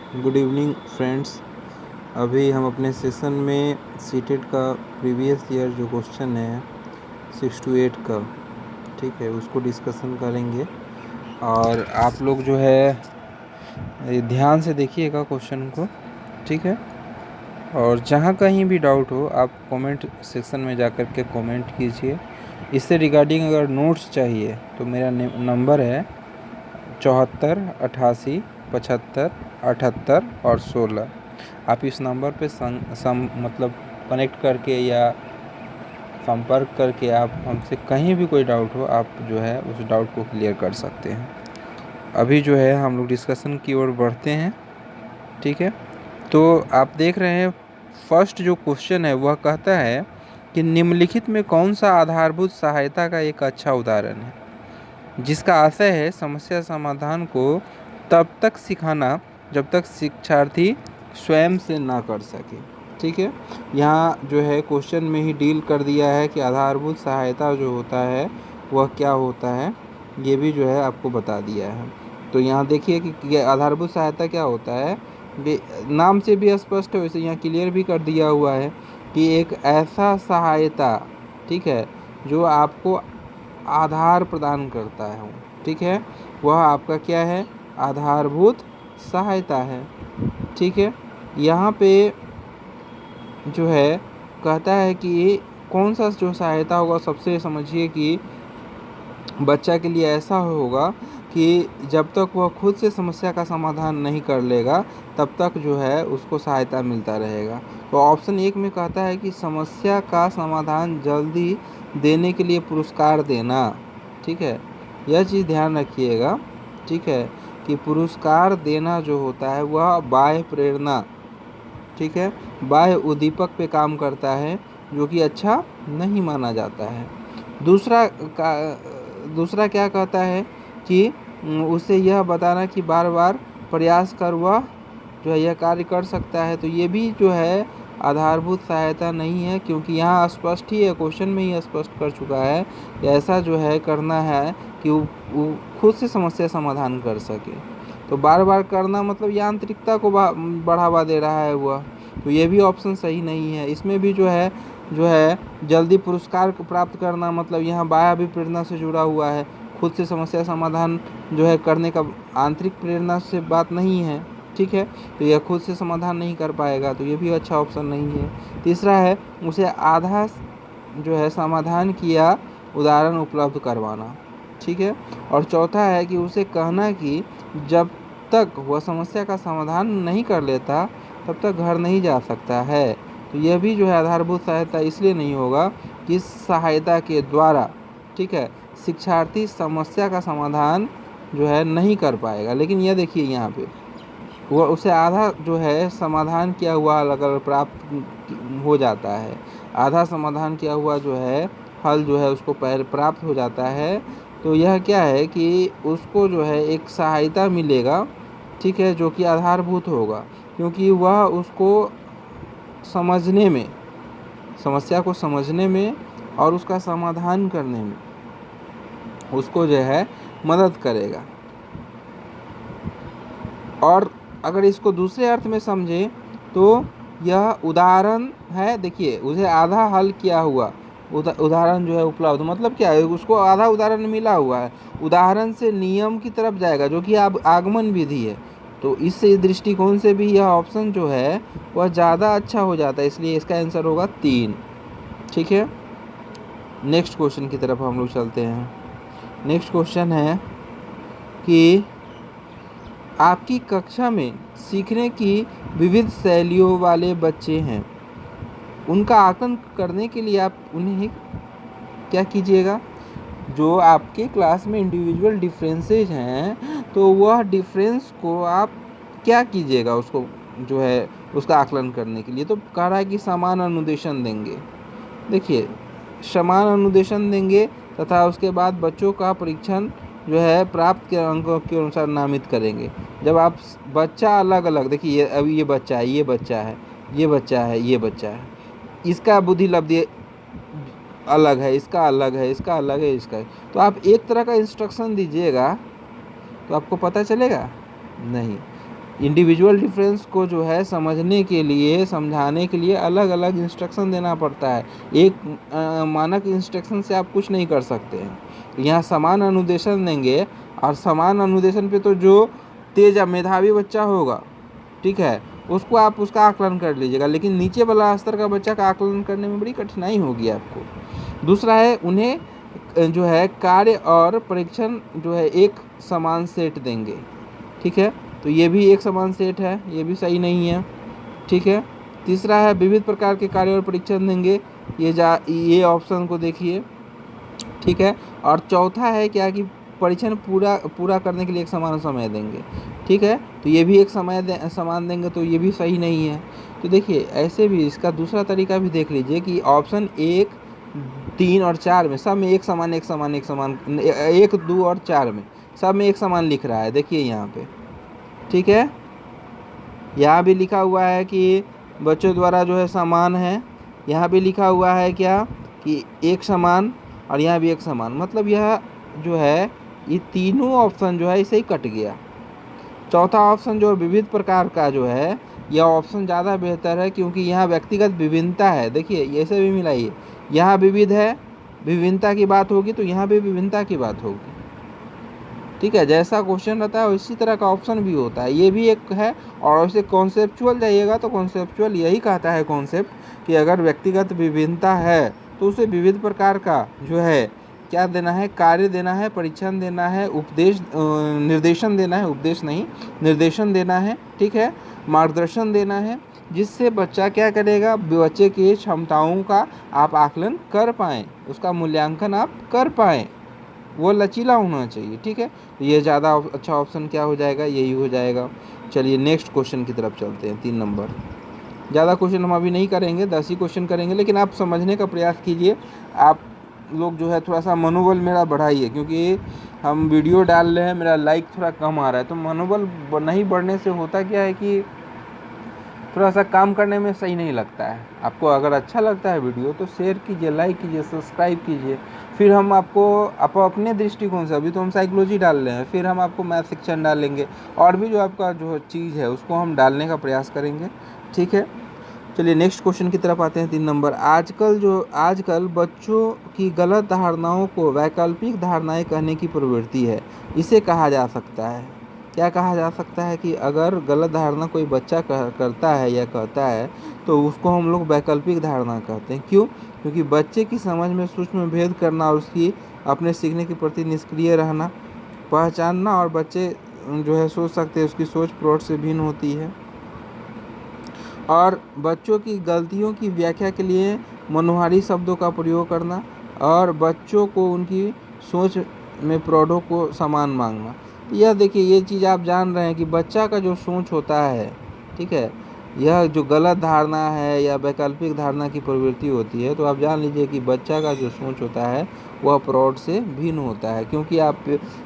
Good evening friends. अभी हम अपने सेशन में सीटेट का प्रीवियस ईयर जो क्वेश्चन है 6 to 8 का, ठीक है, उसको डिस्कशन करेंगे। और आप लोग जो है ध्यान से देखिएगा क्वेश्चन को, ठीक है। और जहाँ कहीं भी डाउट हो आप कमेंट सेक्शन में जा कर के कमेंट कीजिए। इससे रिगार्डिंग अगर नोट्स चाहिए तो मेरा नंबर है 74 88 75 78 और 16। आप इस नंबर पे मतलब कनेक्ट करके या संपर्क करके आप हमसे कहीं भी कोई डाउट हो आप जो है उस डाउट को क्लियर कर सकते हैं। अभी जो है हम लोग डिस्कशन की ओर बढ़ते हैं, ठीक है। तो आप देख रहे हैं फर्स्ट जो क्वेश्चन है वह कहता है कि निम्नलिखित में कौन सा आधारभूत सहायता का एक अच्छा उदाहरण है जिसका आशय है समस्या समाधान को तब तक सिखाना जब तक शिक्षार्थी स्वयं से ना कर सके, ठीक है। यहाँ जो है क्वेश्चन में ही डील कर दिया है कि आधारभूत सहायता जो होता है वह क्या होता है, ये भी जो है आपको बता दिया है। तो यहाँ देखिए कि आधारभूत सहायता क्या होता है, नाम से भी स्पष्ट है, वैसे यहाँ क्लियर भी कर दिया हुआ है कि एक ऐसा सहायता, ठीक है, जो आपको आधार प्रदान करता है, ठीक है, वह आपका क्या है, आधारभूत सहायता है, ठीक है। यहाँ पे जो है कहता है कि कौन सा जो सहायता होगा, सबसे समझिए कि बच्चा के लिए ऐसा होगा कि जब तक वह खुद से समस्या का समाधान नहीं कर लेगा तब तक जो है उसको सहायता मिलता रहेगा। तो ऑप्शन 1 में कहता है कि समस्या का समाधान जल्दी देने के लिए पुरस्कार देना, ठीक है। यह चीज़ ध्यान रखिएगा, ठीक है, कि पुरस्कार देना जो होता है वह बाह्य प्रेरणा, ठीक है, बाह्य उद्दीपक पे काम करता है जो कि अच्छा नहीं माना जाता है। दूसरा क्या कहता है कि उसे यह बताना कि बार बार प्रयास कर वह जो है यह कार्य कर सकता है। तो ये भी जो है आधारभूत सहायता नहीं है, क्योंकि यहाँ स्पष्ट ही है, क्वेश्चन में ही स्पष्ट कर चुका है कि ऐसा जो है करना है कि वो खुद से समस्या समाधान कर सके। तो बार बार करना मतलब यांत्रिकता को बढ़ावा दे रहा है वह, तो ये भी ऑप्शन सही नहीं है। इसमें भी जो है जल्दी पुरस्कार प्राप्त करना मतलब यहाँ बाह्य अभिप्रेरणा से जुड़ा हुआ है, खुद से समस्या समाधान जो है करने का आंतरिक प्रेरणा से बात नहीं है, ठीक है। तो यह खुद से समाधान नहीं कर पाएगा, तो ये भी अच्छा ऑप्शन नहीं है। तीसरा है उसे आधा जो है समाधान किया उदाहरण उपलब्ध करवाना, ठीक है। और चौथा है कि उसे कहना कि जब तक वह समस्या का समाधान नहीं कर लेता तब तक घर नहीं जा सकता है। तो यह भी जो है आधारभूत सहायता इसलिए नहीं होगा कि इस सहायता के द्वारा, ठीक है, शिक्षार्थी समस्या का समाधान जो है नहीं कर पाएगा। लेकिन यह देखिए यहाँ पे वह उसे आधा जो है समाधान किया हुआ अगर प्राप्त हो जाता है, आधा समाधान किया हुआ जो है हल जो है उसको प्राप्त हो जाता है, तो यह क्या है कि उसको जो है एक सहायता मिलेगा, ठीक है, जो कि आधारभूत होगा, क्योंकि वह उसको समझने में, समस्या को समझने में और उसका समाधान करने में उसको जो है मदद करेगा। और अगर इसको दूसरे अर्थ में समझें तो यह उदाहरण है, देखिए उसे आधा हल किया हुआ उदाहरण जो है उपलब्ध, मतलब क्या है, उसको आधा उदाहरण मिला हुआ है, उदाहरण से नियम की तरफ जाएगा जो कि आगमन विधि है। तो इस दृष्टिकोण से भी यह ऑप्शन जो है वह ज़्यादा अच्छा हो जाता है, इसलिए इसका आंसर होगा 3, ठीक है। नेक्स्ट क्वेश्चन की तरफ हम लोग चलते हैं। नेक्स्ट क्वेश्चन है कि आपकी कक्षा में सीखने की विविध शैलियों वाले बच्चे हैं, उनका आकलन करने के लिए आप उन्हें क्या कीजिएगा, जो आपके क्लास में इंडिविजुअल डिफरेंसेज हैं तो वह डिफरेंस को आप क्या कीजिएगा, उसको जो है उसका आकलन करने के लिए। तो कह रहा है कि समान अनुदेशन देंगे, देखिए समान अनुदेशन देंगे तथा उसके बाद बच्चों का परीक्षण जो है प्राप्त के अंकों के अनुसार नामित करेंगे। जब आप बच्चा अलग अलग, देखिए अभी ये बच्चा है, ये बच्चा है, ये बच्चा है, ये बच्चा है, इसका बुद्धि लब्धि अलग है, इसका अलग है, इसका अलग है, इसका है, तो आप एक तरह का इंस्ट्रक्शन दीजिएगा तो आपको पता चलेगा नहीं। इंडिविजुअल डिफरेंस को जो है समझने के लिए, समझाने के लिए अलग अलग इंस्ट्रक्शन देना पड़ता है। एक मानक इंस्ट्रक्शन से आप कुछ नहीं कर सकते हैं। यहाँ समान अनुदेशन देंगे और समान अनुदेशन पे तो जो तेज मेधावी बच्चा होगा, ठीक है, उसको आप उसका आकलन कर लीजिएगा, लेकिन नीचे वाला स्तर का बच्चा का आकलन करने में बड़ी कठिनाई होगी आपको। दूसरा है, उन्हें जो है कार्य और परीक्षण जो है एक समान सेट देंगे, ठीक है, तो ये भी एक समान सेट है, ये भी सही नहीं है, ठीक है। तीसरा है, विविध प्रकार के कार्य और परीक्षण देंगे, ये ऑप्शन को देखिए, ठीक है। और चौथा है क्या कि परीक्षण पूरा करने के लिए एक समान समय देंगे, ठीक है, तो ये भी एक समान देंगे, तो ये भी सही नहीं है। तो देखिए ऐसे भी इसका दूसरा तरीका भी देख लीजिए कि ऑप्शन 1, 3 और 4 में सब में एक समान 1, 2 और 4 में सब में एक समान लिख रहा है, देखिए यहाँ पे, ठीक है। यहाँ भी लिखा हुआ है कि बच्चों द्वारा जो है समान है, यहाँ भी लिखा हुआ है क्या कि एक समान, और यहाँ भी एक समान, मतलब यह जो है ये तीनों ऑप्शन जो है इसे ही कट गया। चौथा ऑप्शन जो विविध प्रकार का जो है, यह ऑप्शन ज़्यादा बेहतर है, क्योंकि यहाँ व्यक्तिगत विभिन्नता है। देखिए ऐसे भी मिलाइए, यहाँ विविध है, विभिन्नता की बात होगी तो यहाँ भी विभिन्नता की बात होगी, ठीक है। जैसा क्वेश्चन रहता है उसी तरह का ऑप्शन भी होता है, ये भी एक है। और वैसे कॉन्सेप्चुअल जाइएगा तो कॉन्सेप्चुअल यही कहता है कॉन्सेप्ट कि अगर व्यक्तिगत विभिन्नता है तो उसे विविध प्रकार का जो है क्या देना है, कार्य देना है, परीक्षण देना है, निर्देशन देना है, उपदेश नहीं निर्देशन देना है, ठीक है, मार्गदर्शन देना है, जिससे बच्चा क्या करेगा, बच्चे की क्षमताओं का आप आकलन कर पाएँ, उसका मूल्यांकन आप कर पाएँ, वो लचीला होना चाहिए, ठीक है। तो ये ज़्यादा अच्छा ऑप्शन क्या हो जाएगा, यही हो जाएगा। चलिए नेक्स्ट क्वेश्चन की तरफ चलते हैं, 3 नंबर। ज़्यादा क्वेश्चन हम अभी नहीं करेंगे, 10 ही क्वेश्चन करेंगे, लेकिन आप समझने का प्रयास कीजिए। आप लोग जो है थोड़ा सा मनोबल मेरा बढ़ाइए, क्योंकि हम वीडियो डाल रहे हैं, मेरा लाइक थोड़ा कम आ रहा है, तो मनोबल नहीं बढ़ने से होता क्या है कि थोड़ा सा काम करने में सही नहीं लगता है। आपको अगर अच्छा लगता है वीडियो तो शेयर कीजिए, लाइक कीजिए, सब्सक्राइब कीजिए। फिर हम आपको अपने दृष्टिकोण से, अभी तो हम साइकोलॉजी डाल रहे हैं, फिर हम आपको मैथ सेक्शन डालेंगे, और भी जो आपका जो चीज़ है उसको हम डालने का प्रयास करेंगे, ठीक है। चलिए नेक्स्ट क्वेश्चन की तरफ आते हैं, 3 नंबर। आजकल बच्चों की गलत धारणाओं को वैकल्पिक धारणाएं कहने की प्रवृत्ति है, इसे कहा जा सकता है, क्या कहा जा सकता है कि अगर गलत धारणा कोई बच्चा करता है या कहता है तो उसको हम लोग वैकल्पिक धारणा कहते हैं। क्यों? क्योंकि बच्चे की समझ में सूक्ष्म भेद करना और उसकी अपने सीखने के प्रति निष्क्रिय रहना, पहचानना, और बच्चे जो है सोच सकते हैं उसकी सोच प्रौढ़ से भिन्न होती है, और बच्चों की गलतियों की व्याख्या के लिए मनोहारी शब्दों का प्रयोग करना, और बच्चों को उनकी सोच में प्रौढ़ों को समान मांगना। यह देखिए ये चीज़ आप जान रहे हैं कि बच्चा का जो सोच होता है, ठीक है, यह जो गलत धारणा है या वैकल्पिक धारणा की प्रवृत्ति होती है, तो आप जान लीजिए कि बच्चा का जो सोच होता है वह प्रौढ़ से भिन्न होता है। क्योंकि आप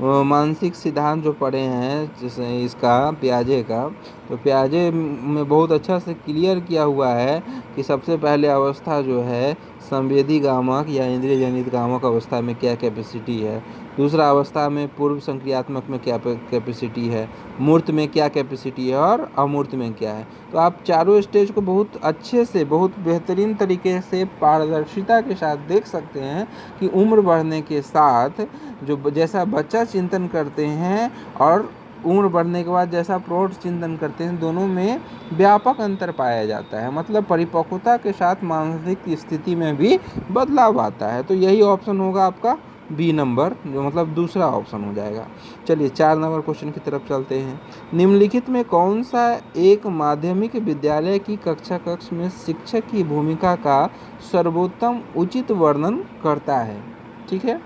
मानसिक सिद्धांत जो पढ़े हैं, जैसे इसका पियाजे का, तो पियाजे में बहुत अच्छा से क्लियर किया हुआ है कि सबसे पहले अवस्था जो है संवेदी गामक या इंद्रिय जनित गामक अवस्था में क्या कैपेसिटी है, दूसरा अवस्था में पूर्व संक्रियात्मक में क्या कैपेसिटी है, मूर्त में क्या कैपेसिटी है, और अमूर्त में क्या है। तो आप चारों स्टेज को बहुत अच्छे से, बहुत बेहतरीन तरीके से पारदर्शिता के साथ देख सकते हैं कि उम्र बढ़ने के साथ जो जैसा बच्चा चिंतन करते हैं और उम्र बढ़ने के बाद जैसा प्रौढ़ चिंतन करते हैं, दोनों में व्यापक अंतर पाया जाता है। मतलब परिपक्वता के साथ मानसिक स्थिति में भी बदलाव आता है। तो यही ऑप्शन होगा आपका बी नंबर, जो मतलब दूसरा ऑप्शन हो जाएगा। चलिए 4 नंबर क्वेश्चन की तरफ चलते हैं। निम्नलिखित में कौन सा एक माध्यमिक विद्यालय की कक्ष में शिक्षक की भूमिका का सर्वोत्तम उचित वर्णन करता है, ठीक है।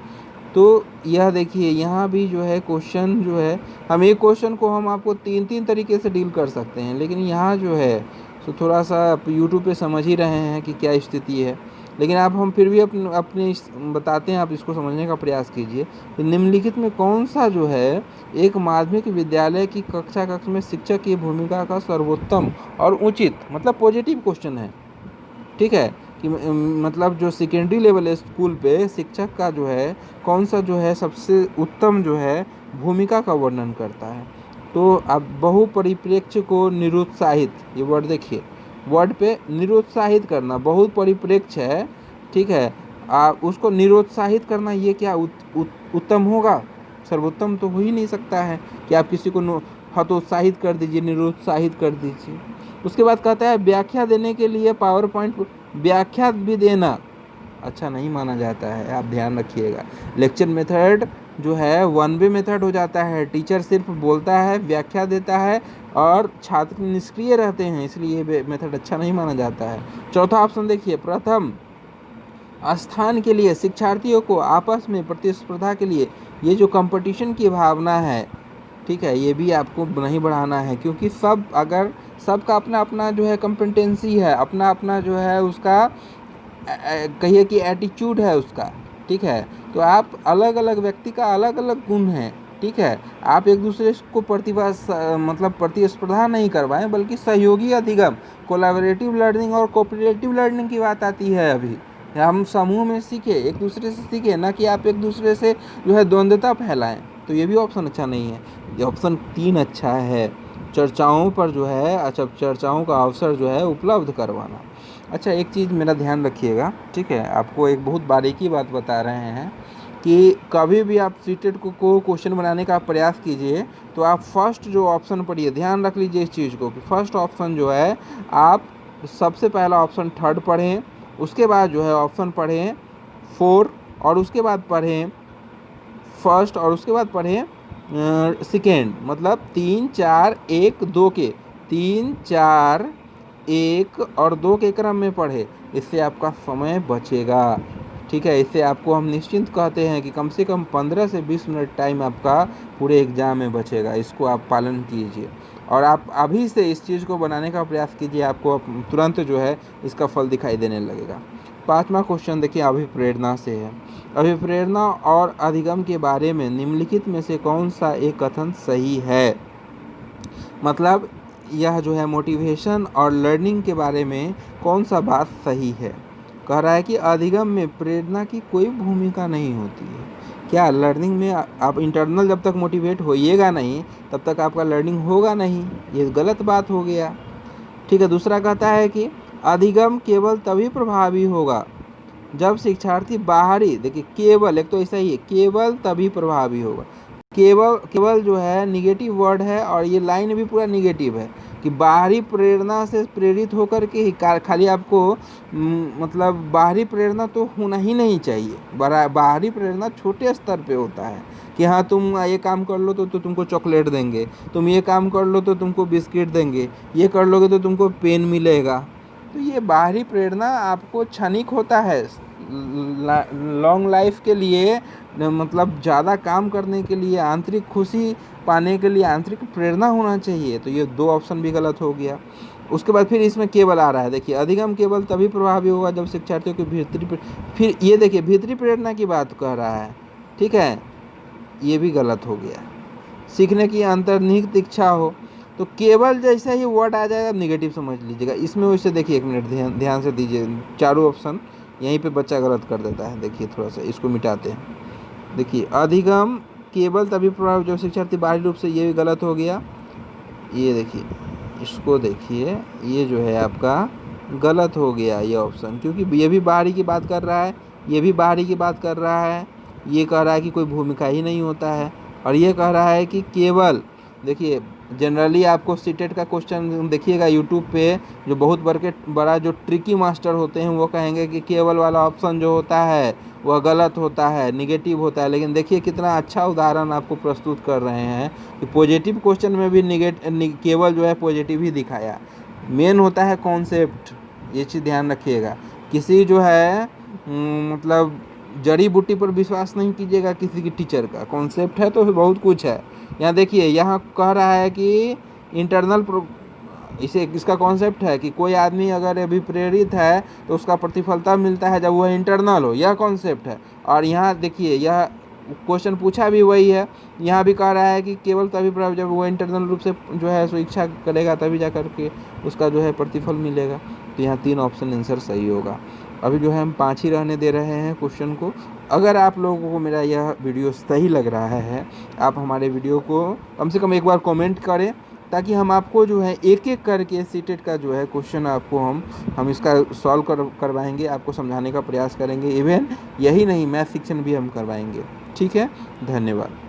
तो यह देखिए यहाँ भी जो है क्वेश्चन जो है, हम एक क्वेश्चन को हम आपको 3 तरीके से डील कर सकते हैं, लेकिन यहाँ जो है तो थोड़ा सा आप यूट्यूब पे समझ ही रहे हैं कि क्या स्थिति है, लेकिन आप हम फिर भी अपने बताते हैं, आप इसको समझने का प्रयास कीजिए। तो निम्नलिखित में कौन सा जो है एक माध्यमिक विद्यालय की कक्ष में शिक्षक की भूमिका का सर्वोत्तम और उचित, मतलब पॉजिटिव क्वेश्चन है, ठीक है, कि मतलब जो सेकेंडरी लेवल स्कूल पे शिक्षक का जो है कौन सा जो है सबसे उत्तम जो है भूमिका का वर्णन करता है। तो अब बहुपरिप्रेक्ष्य को निरुत्साहित, ये वर्ड देखिए, वर्ड पे निरुत्साहित करना, बहुपरिप्रेक्ष्य है, ठीक है, उसको निरुत्साहित करना, ये क्या उत्तम होगा? सर्वोत्तम तो हो ही नहीं सकता है कि आप किसी को हतोत्साहित कर दीजिए, निरुत्साहित कर दीजिए। उसके बाद कहता है व्याख्या देने के लिए पावर पॉइंट, व्याख्या भी देना अच्छा नहीं माना जाता है, आप ध्यान रखिएगा। लेक्चर मेथड जो है वन वे मेथड हो जाता है, टीचर सिर्फ बोलता है, व्याख्या देता है और छात्र निष्क्रिय रहते हैं, इसलिए ये मेथड अच्छा नहीं माना जाता है। चौथा ऑप्शन देखिए, प्रथम स्थान के लिए शिक्षार्थियों को आपस में प्रतिस्पर्धा के लिए, ये जो कंपटीशन की भावना है, ठीक है, ये भी आपको नहीं बढ़ाना है, क्योंकि अगर सबका अपना अपना जो है कॉम्पिटेंसी है, अपना अपना जो है उसका कहिए कि एटीट्यूड है उसका, ठीक है, तो आप अलग अलग व्यक्ति का अलग अलग गुण है, ठीक है, आप एक दूसरे को प्रतिस्पर्धा नहीं करवाएं, बल्कि सहयोगी अधिगम, कोलैबोरेटिव लर्निंग और कोऑपरेटिव लर्निंग की बात आती है। अभी हम समूह में सीखे, एक दूसरे से सीखे, ना कि आप एक दूसरे से जो है द्वंद्वता फैलाएं। तो ये भी ऑप्शन अच्छा नहीं है। ये ऑप्शन 3 अच्छा है, चर्चाओं पर जो है, अच्छा, चर्चाओं का अवसर जो है उपलब्ध करवाना। अच्छा, एक चीज़ मेरा ध्यान रखिएगा, ठीक है, आपको एक बहुत बारीकी बात बता रहे हैं कि कभी भी आप सीटेट को क्वेश्चन बनाने का प्रयास कीजिए तो आप फर्स्ट जो ऑप्शन पढ़िए, ध्यान रख लीजिए इस चीज़ को कि फर्स्ट ऑप्शन जो है, आप सबसे पहला ऑप्शन थर्ड पढ़ें, उसके बाद जो है ऑप्शन पढ़ें 4, और उसके बाद पढ़ें फर्स्ट, और उसके बाद पढ़ें सेकेंड, मतलब 3 4 1 2 के, 3 4 1 और 2 के क्रम में पढ़े, इससे आपका समय बचेगा, ठीक है। इससे आपको हम निश्चिंत कहते हैं कि कम से कम 15 से 20 मिनट टाइम आपका पूरे एग्ज़ाम में बचेगा। इसको आप पालन कीजिए और आप अभी से इस चीज़ को बनाने का प्रयास कीजिए, आपको तुरंत जो है इसका फल दिखाई देने लगेगा। 5वां क्वेश्चन देखिए, अभिप्रेरणा से है। अभिप्रेरणा और अधिगम के बारे में निम्नलिखित में से कौन सा एक कथन सही है? मतलब यह जो है मोटिवेशन और लर्निंग के बारे में कौन सा बात सही है? कह रहा है कि अधिगम में प्रेरणा की कोई भूमिका नहीं होती है। क्या लर्निंग में आप इंटरनल जब तक मोटिवेट होइएगा नहीं तब तक आपका लर्निंग होगा नहीं, ये गलत बात हो गया, ठीक है। दूसरा कहता है कि अधिगम केवल तभी प्रभावी होगा जब शिक्षार्थी बाहरी, देखिए केवल, एक तो ऐसा ही है, केवल तभी प्रभावी होगा, केवल जो है निगेटिव वर्ड है और ये लाइन भी पूरा निगेटिव है कि बाहरी प्रेरणा से प्रेरित होकर के ही खाली आपको मतलब बाहरी प्रेरणा तो होना ही नहीं चाहिए। बाहरी प्रेरणा छोटे स्तर पे होता है कि हाँ तुम ये काम कर लो तो तुमको चॉकलेट देंगे, तुम ये काम कर लो तो तुमको बिस्किट देंगे, ये कर लोगे तो तुमको पेन मिलेगा। तो ये बाहरी प्रेरणा आपको क्षणिक होता है, लॉन्ग लाइफ के लिए, मतलब ज़्यादा काम करने के लिए, आंतरिक खुशी पाने के लिए आंतरिक प्रेरणा होना चाहिए। तो ये 2 ऑप्शन भी गलत हो गया। उसके बाद फिर इसमें केवल आ रहा है, देखिए अधिगम केवल तभी प्रभावी होगा जब शिक्षार्थियों की भीतरी, फिर ये देखिए भीतरी प्रेरणा की बात कह रहा है, ठीक है, ये भी गलत हो गया। सीखने की अंतर्निहित इच्छा हो, तो केवल जैसा ही वर्ड आ जाएगा नेगेटिव समझ लीजिएगा। इसमें वैसे देखिए, एक मिनट ध्यान से दीजिए, चारों ऑप्शन यहीं पे बच्चा गलत कर देता है। देखिए थोड़ा सा इसको मिटाते हैं। देखिए अधिगम केवल तभी प्रभाव जब शिक्षार्थी बाहरी रूप से, ये भी गलत हो गया। ये देखिए, इसको देखिए, ये जो है आपका गलत हो गया ये ऑप्शन, क्योंकि ये भी बाहरी की बात कर रहा है, ये भी बाहरी की बात कर रहा है, ये कह रहा है कि कोई भूमिका ही नहीं होता है, और ये कह रहा है कि केवल, देखिए जनरली आपको सीटेट का क्वेश्चन देखिएगा यूट्यूब पे, जो बहुत बड़ा जो ट्रिकी मास्टर होते हैं वो कहेंगे कि केवल वाला ऑप्शन जो होता है वह गलत होता है, निगेटिव होता है। लेकिन देखिए कितना अच्छा उदाहरण आपको प्रस्तुत कर रहे हैं कि पॉजिटिव क्वेश्चन में भी केवल जो है पॉजिटिव ही दिखाया। मेन होता है कॉन्सेप्ट, ये चीज़ ध्यान रखिएगा। किसी जो है मतलब जड़ी बूटी पर विश्वास नहीं कीजिएगा, किसी की टीचर का कॉन्सेप्ट है तो बहुत कुछ है। यहाँ देखिए, यहाँ कह रहा है कि इंटरनल इसे इसका कॉन्सेप्ट है कि कोई आदमी अगर अभी प्रेरित है तो उसका प्रतिफल तब मिलता है जब वह इंटरनल हो, यह कॉन्सेप्ट है। और यहाँ देखिए, यह क्वेश्चन पूछा भी वही है, यहाँ भी कह रहा है कि केवल तभी प्रभाव जब वो इंटरनल रूप से जो है सो इच्छा करेगा तभी जा करके उसका जो है प्रतिफल मिलेगा। तो यहाँ 3 ऑप्शन आंसर सही होगा। अभी जो है हम 5 ही रहने दे रहे हैं क्वेश्चन को, अगर आप लोगों को मेरा यह वीडियो सही लग रहा है, आप हमारे वीडियो को कम से कम एक बार कमेंट करें, ताकि हम आपको जो है एक एक करके सीटेट का जो है क्वेश्चन आपको हम इसका सॉल्व करवाएंगे, आपको समझाने का प्रयास करेंगे। इवन यही नहीं, मैथ सेक्शन भी हम करवाएंगे। ठीक है, धन्यवाद।